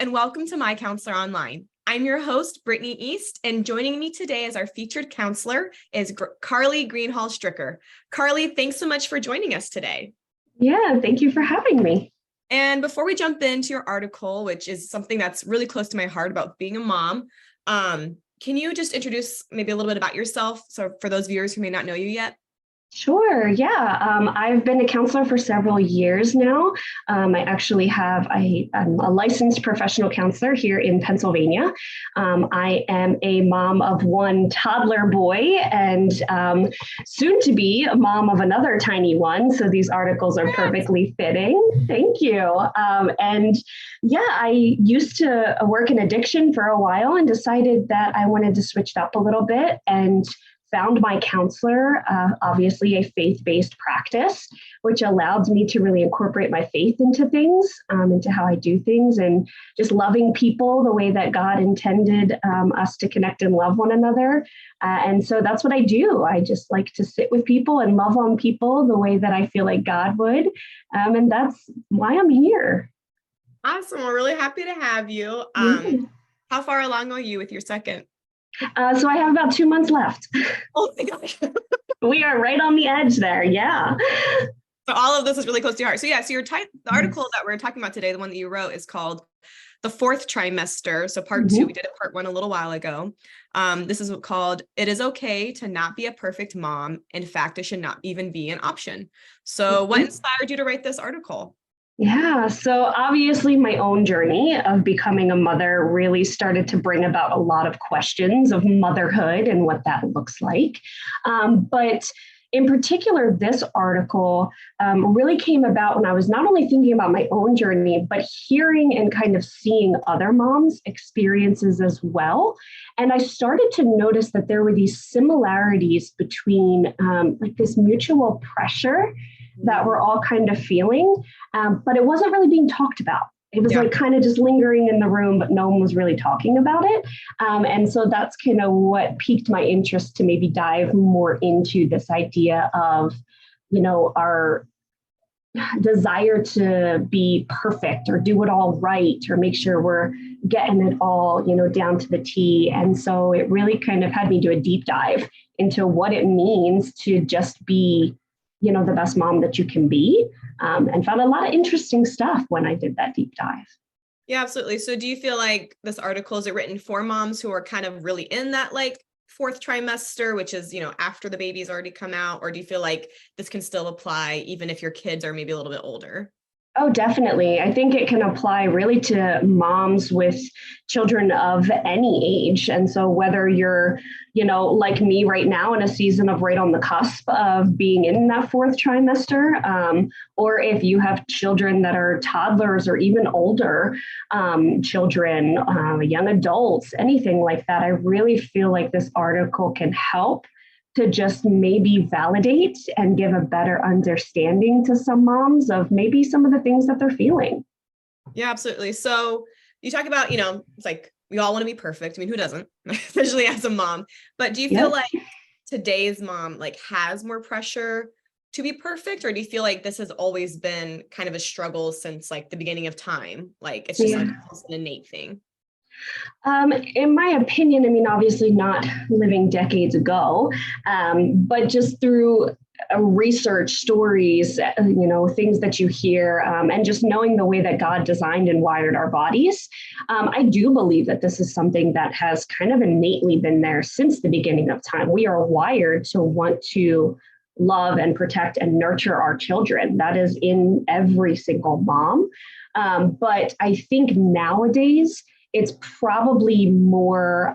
and welcome to MyCounselor.Online. I'm your host, Brittany East, and joining me today as our featured counselor is Karlie Greenhalgh-Stricker. Karlie, thanks so much for joining us today. Yeah, thank you for having me. And before we jump into your article, which is something that's really close to my heart about being a mom, can you just introduce maybe a little bit about yourself? So for those viewers who may not know you yet. Sure. Yeah. I've been a counselor for several years now. I'm a licensed professional counselor here in Pennsylvania. I am a mom of one toddler boy and soon to be a mom of another tiny one. So these articles are perfectly fitting. Thank you. I used to work in addiction for a while and decided that I wanted to switch it up a little bit and found MyCounselor, obviously a faith-based practice, which allowed me to really incorporate my faith into things, into how I do things, and just loving people the way that God intended us to connect and love one another. And so that's what I do. I just like to sit with people and love on people the way that I feel like God would. And that's why I'm here. Awesome. We're really happy to have you. How far along are you with your second? So I have about 2 months left. Oh my gosh. We are right on the edge there. Yeah. So all of this is really close to your heart. So the article that we're talking about today, the one that you wrote, is called The Fourth Trimester. So part two, we did part one a little while ago. This is called It Is Okay to Not Be a Perfect Mom. In fact, it should not even be an option. So what inspired you to write this article? Yeah, so obviously my own journey of becoming a mother really started to bring about a lot of questions of motherhood and what that looks like. But in particular, this article really came about when I was not only thinking about my own journey, but hearing and kind of seeing other moms' experiences as well. And I started to notice that there were these similarities between like this mutual pressure that we're all kind of feeling, but it wasn't really being talked about. It was like kind of just lingering in the room, but no one was really talking about it. And so that's kind of what piqued my interest to maybe dive more into this idea of, our desire to be perfect or do it all right or make sure we're getting it all, down to the T. And so it really kind of had me do a deep dive into what it means to just be the best mom that you can be, and found a lot of interesting stuff when I did that deep dive. Yeah, absolutely. So do you feel like this article is written for moms who are kind of really in that fourth trimester, which is, after the baby's already come out, or do you feel like this can still apply even if your kids are maybe a little bit older? Oh, definitely. I think it can apply really to moms with children of any age. And so whether you're, like me right now in a season of right on the cusp of being in that fourth trimester, or if you have children that are toddlers or even older children, young adults, anything like that, I really feel like this article can help to just maybe validate and give a better understanding to some moms of maybe some of the things that they're feeling. Yeah, absolutely. So you talk about, it's like we all want to be perfect. I mean, who doesn't, especially as a mom? But do you feel like today's mom has more pressure to be perfect, or do you feel like this has always been kind of a struggle since the beginning of time? It's just an innate thing. In my opinion, I mean, obviously not living decades ago, but just through research, stories, things that you hear, and just knowing the way that God designed and wired our bodies, I do believe that this is something that has kind of innately been there since the beginning of time. We are wired to want to love and protect and nurture our children. That is in every single mom. But I think nowadays, it's probably more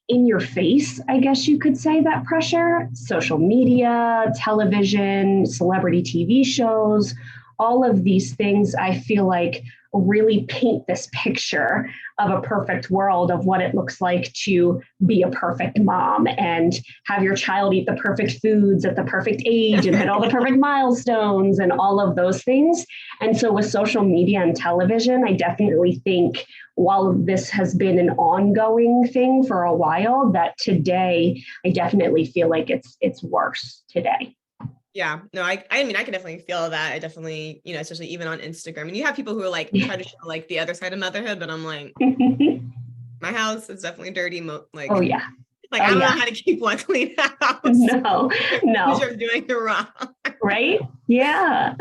in your face, I guess you could say, that pressure. Social media, television, celebrity TV shows, all of these things, I feel like really paint this picture of a perfect world of what it looks like to be a perfect mom and have your child eat the perfect foods at the perfect age and hit all the perfect milestones and all of those things. And so with social media and television, I definitely think while this has been an ongoing thing for a while, that today I definitely feel like it's worse today. Yeah, no, I mean, I can definitely feel that. I definitely, especially even on Instagram, and you have people who are like try to show like the other side of motherhood, but I'm like, my house is definitely dirty. Oh yeah. I don't know how to keep one clean house. No, I'm no. sure I'm doing it wrong. Right? Yeah.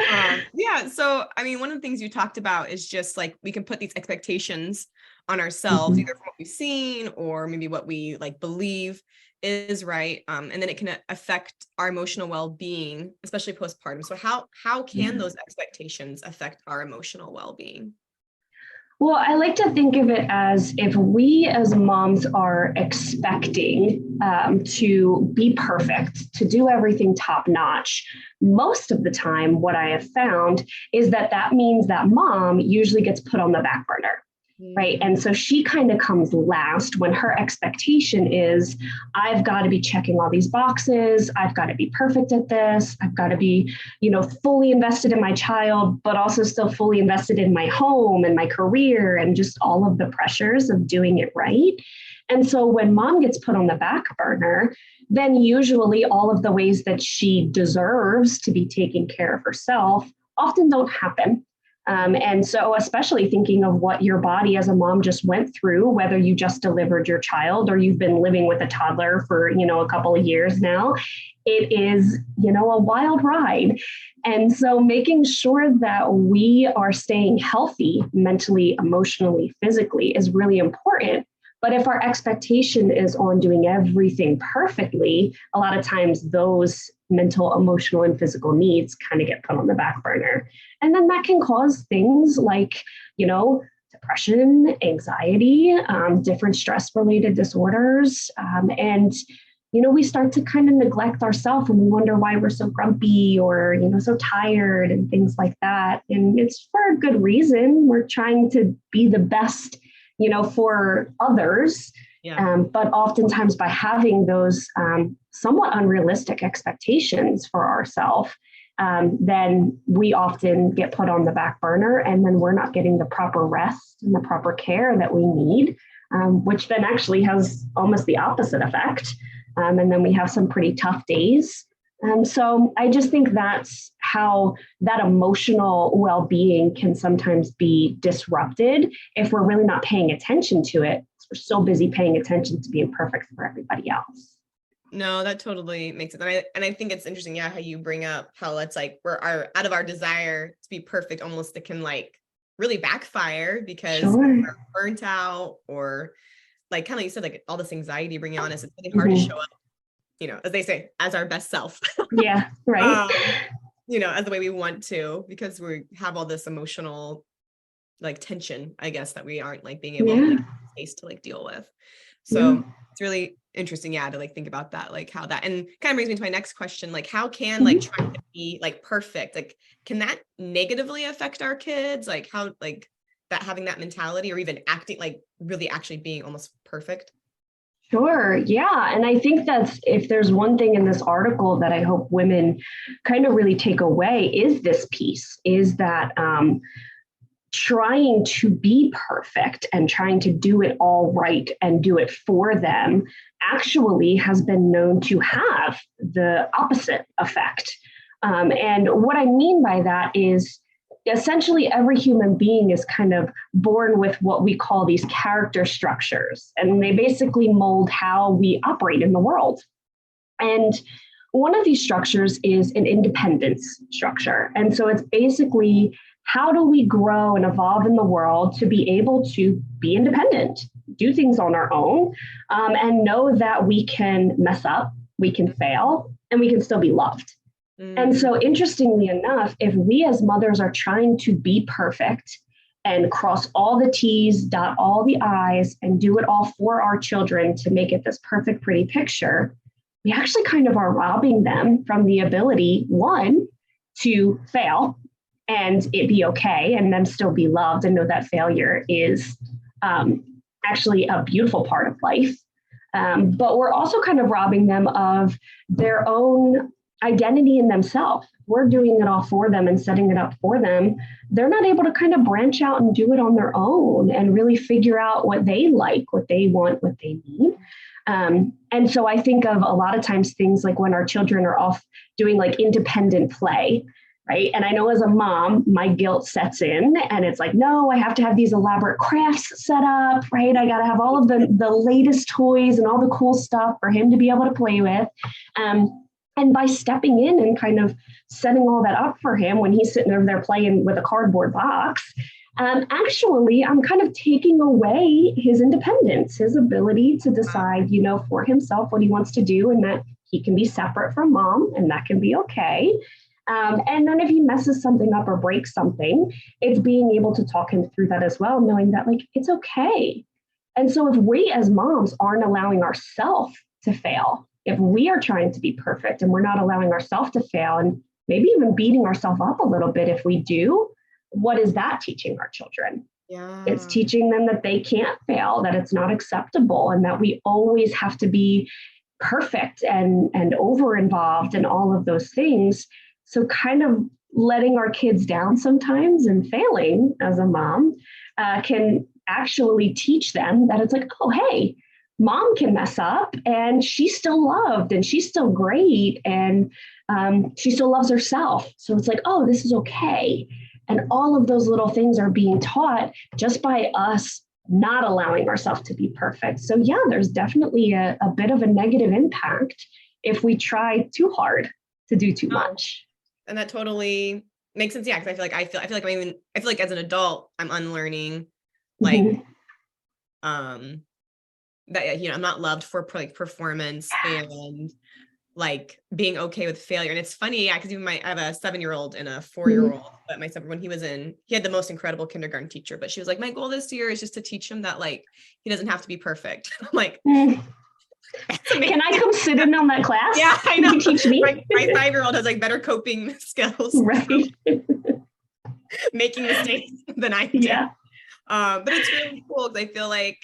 Yeah. So, I mean, one of the things you talked about is just like we can put these expectations on ourselves, either from what we've seen or maybe what we like believe is right. And then it can affect our emotional well-being, especially postpartum. So how can those expectations affect our emotional well-being? Well, I like to think of it as if we as moms are expecting to be perfect, to do everything top notch, most of the time, what I have found is that that means that mom usually gets put on the back burner. Right. And so she kind of comes last when her expectation is, I've got to be checking all these boxes. I've got to be perfect at this. I've got to be, fully invested in my child, but also still fully invested in my home and my career and just all of the pressures of doing it right. And so when mom gets put on the back burner, then usually all of the ways that she deserves to be taking care of herself often don't happen. And so, especially thinking of what your body as a mom just went through, whether you just delivered your child or you've been living with a toddler for, a couple of years now, it is, a wild ride. And so making sure that we are staying healthy mentally, emotionally, physically is really important. But if our expectation is on doing everything perfectly, a lot of times those mental, emotional, and physical needs kind of get put on the back burner. And then that can cause things like, depression, anxiety, different stress-related disorders. And we start to kind of neglect ourselves and we wonder why we're so grumpy or, so tired and things like that. And it's for a good reason. We're trying to be the best for others. Yeah. But oftentimes by having those somewhat unrealistic expectations for ourselves, then we often get put on the back burner and then we're not getting the proper rest and the proper care that we need, which then actually has almost the opposite effect. And then we have some pretty tough days. So I just think that's how that emotional well-being can sometimes be disrupted if we're really not paying attention to it. We're so busy paying attention to being perfect for everybody else. No, that totally makes sense. And I think it's interesting, how you bring up how it's like out of our desire to be perfect, almost it can like really backfire because we're burnt out or like kind of you said, like all this anxiety bringing on us. It's really hard to show up, as they say, as our best self. Yeah, right. As the way we want to, because we have all this emotional like tension, I guess, that we aren't like being able to like space to like deal with. So it's really interesting, to like think about that, like how that, and kind of brings me to my next question, like how can like trying to be like perfect, like can that negatively affect our kids? Like how, like that having that mentality or even acting like really actually being almost perfect? Sure. Yeah. And I think that's, if there's one thing in this article that I hope women kind of really take away is this piece, is that trying to be perfect and trying to do it all right and do it for them actually has been known to have the opposite effect. And what I mean by that is essentially every human being is kind of born with what we call these character structures, and they basically mold how we operate in the world. And one of these structures is an independence structure. And so it's basically how do we grow and evolve in the world to be able to be independent, do things on our own, and know that we can mess up, we can fail, and we can still be loved. And so interestingly enough, if we as mothers are trying to be perfect and cross all the T's, dot all the I's, and do it all for our children to make it this perfect, pretty picture, we actually kind of are robbing them from the ability, one, to fail and it be okay and them still be loved and know that failure is actually a beautiful part of life. But we're also kind of robbing them of their own identity in themselves. We're doing it all for them and setting it up for them. They're not able to kind of branch out and do it on their own and really figure out what they like, what they want, what they need. And so I think of a lot of times things like when our children are off doing like independent play, right? And I know as a mom, my guilt sets in and it's like, no, I have to have these elaborate crafts set up, right? I got to have all of the latest toys and all the cool stuff for him to be able to play with. And by stepping in and kind of setting all that up for him when he's sitting over there playing with a cardboard box, actually, I'm kind of taking away his independence, his ability to decide, for himself what he wants to do, and that he can be separate from mom, and that can be okay. And then if he messes something up or breaks something, it's being able to talk him through that as well, knowing that like it's okay. And so if we as moms aren't allowing ourselves to fail, if we are trying to be perfect and we're not allowing ourselves to fail and maybe even beating ourselves up a little bit if we do, what is that teaching our children? Yeah. It's teaching them that they can't fail, that it's not acceptable, and that we always have to be perfect and over involved and all of those things. So kind of letting our kids down sometimes and failing as a mom can actually teach them that it's like, oh, hey, mom can mess up and she's still loved and she's still great and she still loves herself. So it's like, oh, this is okay. And all of those little things are being taught just by us not allowing ourselves to be perfect. So yeah, there's definitely a bit of a negative impact if we try too hard to do too much. And that totally makes sense. Yeah, because I feel like as an adult, I'm unlearning like that, I'm not loved for like performance and like being okay with failure. And it's funny, yeah, because even I have a 7-year-old and a 4-year-old, but my son, when he had the most incredible kindergarten teacher, but she was like, my goal this year is just to teach him that like, he doesn't have to be perfect. I'm like, can I come sit in on that class? Yeah, I know. Can you teach me? My 5-year-old has like better coping skills, right? Making mistakes than I do. Yeah. But it's really cool because I feel like,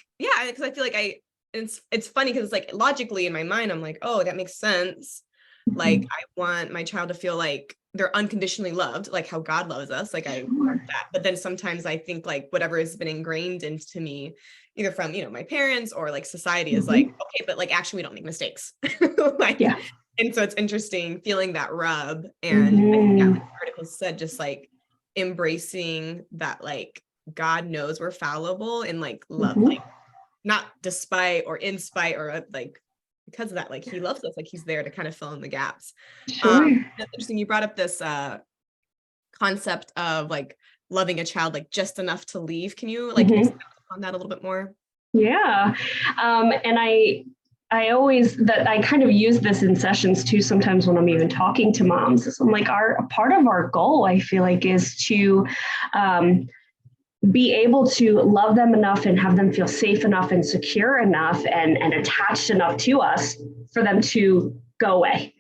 it's funny because it's like logically in my mind, I'm like, oh, that makes sense. Like I want my child to feel like they're unconditionally loved, like how God loves us. Like I want that. But then sometimes I think like whatever has been ingrained into me, either from, my parents or like society is like, okay, but like actually we don't make mistakes. And so it's interesting feeling that rub. And I think the article said just like embracing that like God knows we're fallible and like love, like not despite or in spite or like because of that, like he loves us, like he's there to kind of fill in the gaps. That's interesting. You brought up this concept of like loving a child like just enough to leave. Can you like expand on that a little bit more? Yeah. And I kind of use this in sessions too, sometimes when I'm even talking to moms. So I'm like, part of our goal, I feel like, is to be able to love them enough and have them feel safe enough and secure enough and attached enough to us for them to go away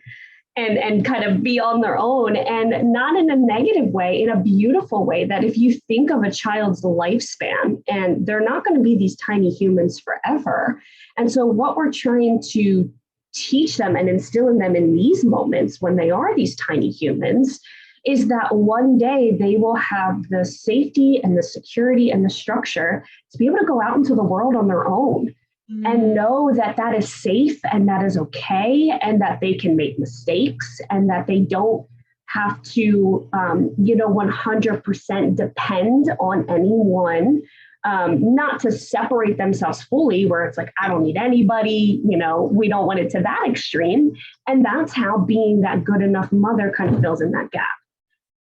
and kind of be on their own, and not in a negative way, in a beautiful way, that if you think of a child's lifespan, and they're not going to be these tiny humans forever. And so what we're trying to teach them and instill in them in these moments when they are these tiny humans is that one day they will have the safety and the security and the structure to be able to go out into the world on their own and know that that is safe and that is okay and that they can make mistakes and that they don't have to, 100% depend on anyone, not to separate themselves fully where it's like, I don't need anybody, we don't want it to that extreme. And that's how being that good enough mother kind of fills in that gap.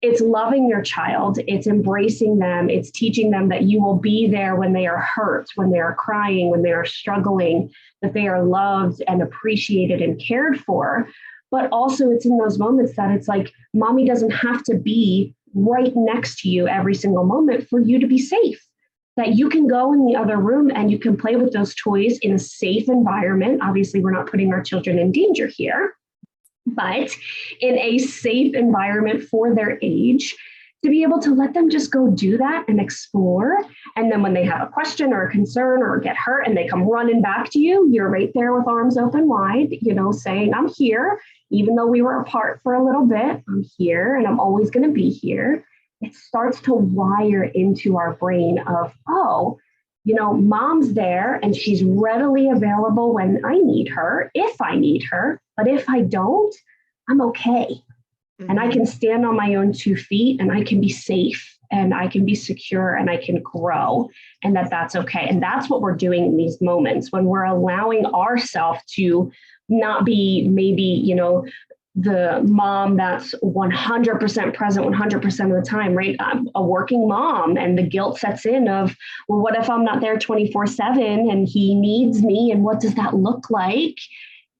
It's loving your child, it's embracing them, it's teaching them that you will be there when they are hurt, when they are crying, when they are struggling, that they are loved and appreciated and cared for. But also it's in those moments that it's like, mommy doesn't have to be right next to you every single moment for you to be safe. That you can go in the other room and you can play with those toys in a safe environment. Obviously, we're not putting our children in danger here, but in a safe environment for their age, to be able to let them just go do that and explore. And then when they have a question or a concern or get hurt and they come running back to you, you're right there with arms open wide, saying, I'm here, even though we were apart for a little bit, I'm here and I'm always going to be here. It starts to wire into our brain of, oh, Mom's there and she's readily available when I need her, if I need her. But if I don't, I'm okay. And I can stand on my own 2 feet and I can be safe and I can be secure and I can grow, and that's okay. And that's what we're doing in these moments when we're allowing ourselves to not be maybe, the mom that's 100% present 100% of the time, right? I'm a working mom, and the guilt sets in of, well, what if I'm not there 24/7 and he needs me? And what does that look like?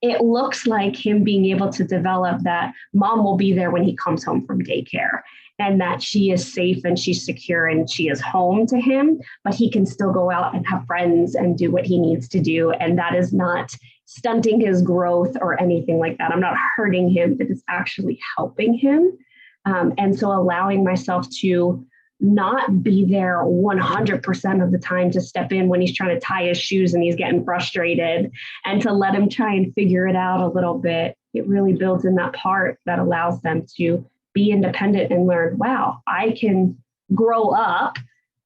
It looks like him being able to develop that mom will be there when he comes home from daycare, and that she is safe and she's secure and she is home to him, but he can still go out and have friends and do what he needs to do. And that is not stunting his growth or anything like that. I'm not hurting him, but it's actually helping him. And so allowing myself to not be there 100% of the time to step in when he's trying to tie his shoes and he's getting frustrated, and to let him try and figure it out a little bit. It really builds in that part that allows them to be independent and learn, wow, I can grow up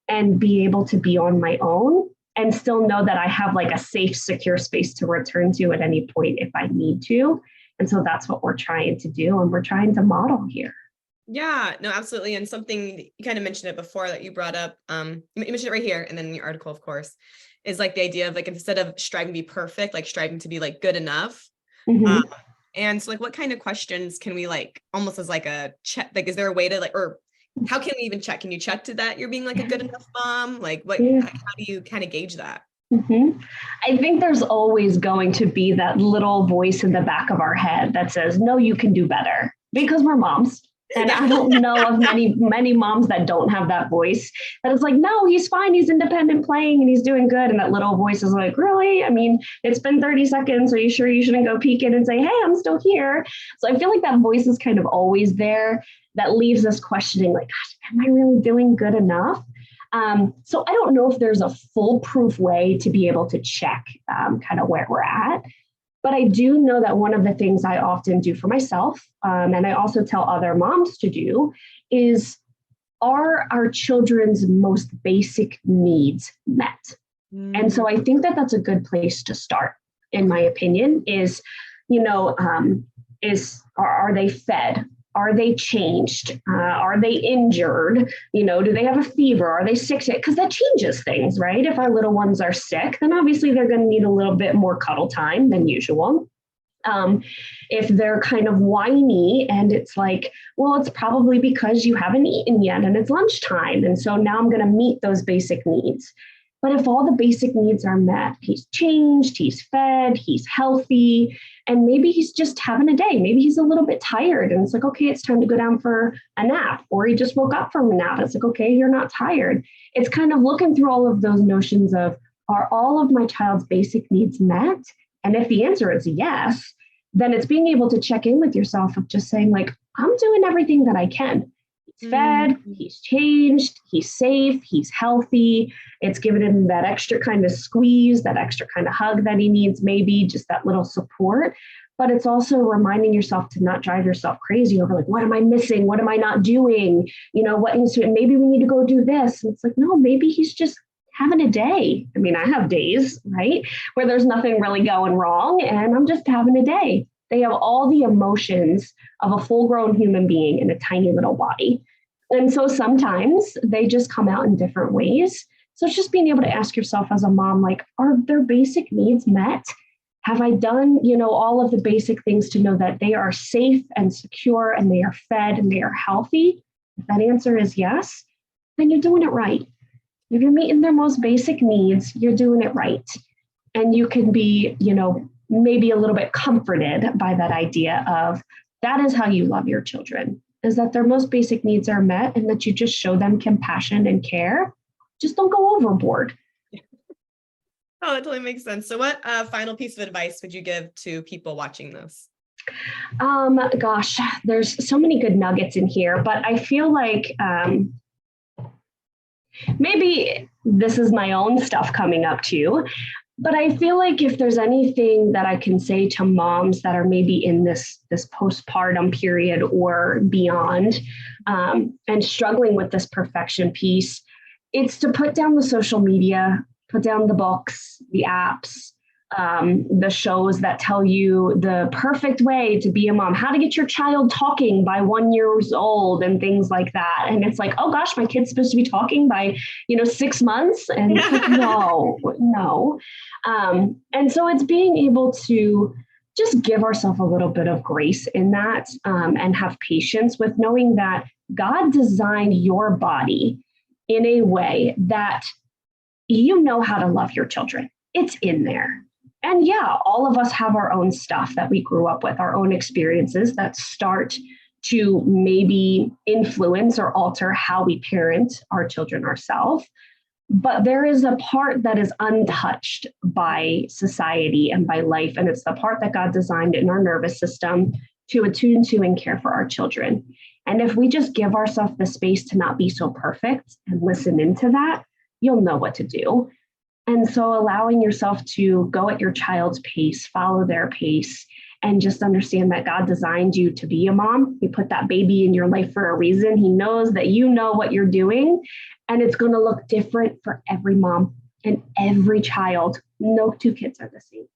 and be able to be on my own and still know that I have like a safe, secure space to return to at any point if I need to. And so that's what we're trying to do. And we're trying to model here. Yeah, no, absolutely. And something you kind of mentioned it before that you brought up, you mentioned it right here. And then in your article, of course, is like the idea of like, instead of striving to be perfect, like striving to be like good enough. And so like, what kind of questions can we like, almost as like a check, like, is there a way to like, or how can we even check? Can you check to that you're being like a good enough mom? Like how do you kind of gauge that? I think there's always going to be that little voice in the back of our head that says, no, you can do better, because we're moms. And I don't know of many moms that don't have that voice that is like, no, he's fine. He's independent playing and he's doing good. And that little voice is like, really? I mean, it's been 30 seconds. Are you sure you shouldn't go peek in and say, hey, I'm still here? So I feel like that voice is kind of always there. That leaves us questioning, like, gosh, am I really doing good enough? So I don't know if there's a foolproof way to be able to check kind of where we're at. But I do know that one of the things I often do for myself, and I also tell other moms to do, is, are our children's most basic needs met? And so I think that that's a good place to start, in my opinion, is, are they fed? Are they changed? Are they injured? Do they have a fever? Are they sick? Because that changes things, right? If our little ones are sick, then obviously they're going to need a little bit more cuddle time than usual. If they're kind of whiny and it's like, well, it's probably because you haven't eaten yet and it's lunchtime. And so now I'm going to meet those basic needs. But if all the basic needs are met, he's changed, he's fed, he's healthy, and maybe he's just having a day. Maybe he's a little bit tired and it's like, okay, it's time to go down for a nap. Or he just woke up from a nap. It's like, okay, you're not tired. It's kind of looking through all of those notions of, are all of my child's basic needs met? And if the answer is yes, then it's being able to check in with yourself of just saying, like, I'm doing everything that I can. He's fed, he's changed, he's safe, he's healthy. It's given him that extra kind of squeeze, that extra kind of hug that he needs, maybe just that little support. But it's also reminding yourself to not drive yourself crazy over like, what am I missing? What am I not doing? What needs to, maybe we need to go do this. And it's like, no, maybe he's just having a day. I mean, I have days, right, where there's nothing really going wrong and I'm just having a day. They have all the emotions of a full-grown human being in a tiny little body. And so sometimes they just come out in different ways. So it's just being able to ask yourself as a mom, like, are their basic needs met? Have I done, all of the basic things to know that they are safe and secure and they are fed and they are healthy? If that answer is yes, then you're doing it right. If you're meeting their most basic needs, you're doing it right. And you can be, maybe a little bit comforted by that idea of, that is how you love your children, is that their most basic needs are met and that you just show them compassion and care. Just don't go overboard. Oh, that totally makes sense. So what final piece of advice would you give to people watching this? Gosh, there's so many good nuggets in here, but I feel like maybe this is my own stuff coming up too. But I feel like if there's anything that I can say to moms that are maybe in this postpartum period or beyond, and struggling with this perfection piece, it's to put down the social media, put down the books, the apps, the shows that tell you the perfect way to be a mom, how to get your child talking by 1 year old and things like that. And it's like, oh gosh, my kid's supposed to be talking by, 6 months. And it's like, no. And so it's being able to just give ourselves a little bit of grace in that, and have patience with knowing that God designed your body in a way that you know how to love your children. It's in there. And yeah, all of us have our own stuff that we grew up with, our own experiences that start to maybe influence or alter how we parent our children ourselves. But there is a part that is untouched by society and by life. And it's the part that God designed in our nervous system to attune to and care for our children. And if we just give ourselves the space to not be so perfect and listen into that, you'll know what to do. And so allowing yourself to go at your child's pace, follow their pace, and just understand that God designed you to be a mom. He put that baby in your life for a reason. He knows that you know what you're doing, and it's going to look different for every mom and every child. No two kids are the same.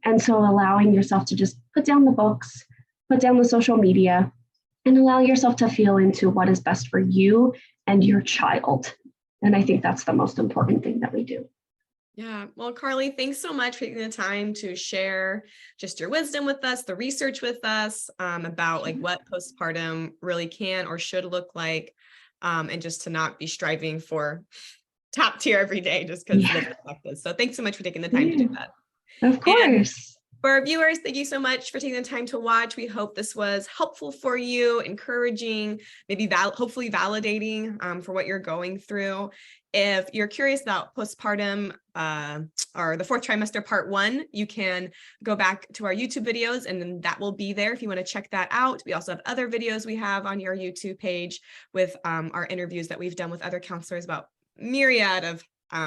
And so allowing yourself to just put down the books, put down the social media, and allow yourself to feel into what is best for you and your child. And I think that's the most important thing that we do. Yeah. Well, Karlie, thanks so much for taking the time to share just your wisdom with us, the research with us, about like what postpartum really can or should look like, and just to not be striving for top tier every day just because of the perspective. So thanks so much for taking the time to do that. Of course. And for our viewers, thank you so much for taking the time to watch. We hope this was helpful for you, encouraging, maybe hopefully validating for what you're going through. If you're curious about postpartum or the 4th trimester part 1, you can go back to our YouTube videos and then that will be there if you want to check that out. We also have other videos we have on your YouTube page with our interviews that we've done with other counselors about myriad of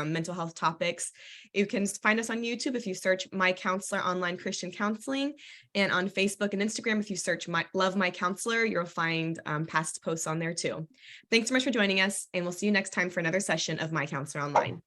mental health topics. You can find us on YouTube if you search MyCounselor.Online Christian Counseling, and on Facebook and Instagram if you search Love My Counselor, you'll find past posts on there too. Thanks so much for joining us, and we'll see you next time for another session of My Counselor Online.